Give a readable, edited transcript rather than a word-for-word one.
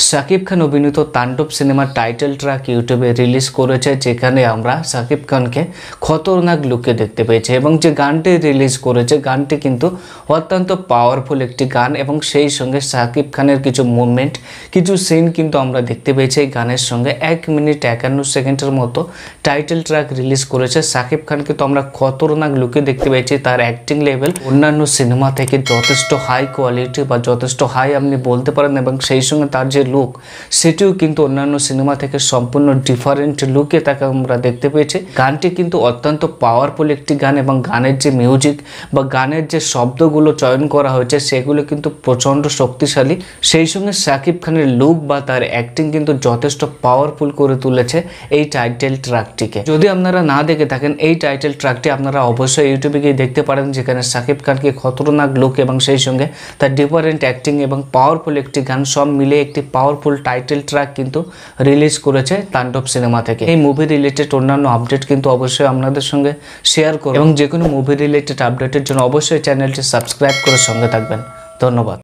শাকিব খান অভিনীত তাণ্ডব সিনেমার টাইটেল ট্র্যাক ইউটিউবে রিলিজ করেছে, যেখানে আমরা শাকিব খানকে খতরনাক লুকে দেখতে পেয়েছি এবং যে গানটি রিলিজ করেছে গানটি কিন্তু অত্যন্ত পাওয়ারফুল একটি গান এবং সেই সঙ্গে শাকিব খানের কিছু মুভমেন্ট, কিছু সিন কিন্তু আমরা দেখতে পেয়েছি। এই গানের সঙ্গে 1 মিনিট 51 সেকেন্ডের মতো টাইটেল ট্র্যাক রিলিজ করেছে। শাকিব খানকে তো আমরা খতরনাক লুকে দেখতে পেয়েছি। তার অ্যাক্টিং লেভেল অন্যান্য সিনেমা থেকে যথেষ্ট হাই কোয়ালিটি বা যথেষ্ট হাই আপনি বলতে পারেন এবং সেই সঙ্গে তার যে লুক সেটিও কিন্তু অন্যান্য সিনেমা থেকে সম্পূর্ণ ডিফারেন্ট লুকে তাকে আমরা দেখতে পেয়েছি। গানটি কিন্তু অত্যন্ত পাওয়ারফুল একটি গান এবং গানের যে মিউজিক বা গানের যে শব্দগুলো চয়ন করা হয়েছে সেগুলো কিন্তু প্রচণ্ড শক্তিশালী। সেই সঙ্গে শাকিব খানের লুক বা তার অ্যাক্টিং কিন্তু যথেষ্ট পাওয়ারফুল করে তুলেছে এই টাইটেল ট্র্যাকটিকে। যদি আপনারা না দেখে থাকেন এই টাইটেল ট্র্যাকটি আপনারা অবশ্যই ইউটিউবে গিয়ে দেখতে পারেন, যেখানে শাকিব খানকে খতরনাক লুক এবং সেই সঙ্গে তার ডিফারেন্ট অ্যাক্টিং এবং পাওয়ারফুল একটি গান সব মিলে একটি পাওয়ারফুল টাইটেল ট্র্যাক কিন্তু রিলিজ করেছে তাণ্ডব সিনেমা থেকে। এই মুভি রিলেটেড অন্যান্য আপডেট কিন্তু অবশ্যই আপনাদের সঙ্গে শেয়ার করব এবং যে কোনো মুভি রিলেটেড আপডেটের জন্য অবশ্যই চ্যানেলটি সাবস্ক্রাইব করে সঙ্গে থাকবেন। ধন্যবাদ।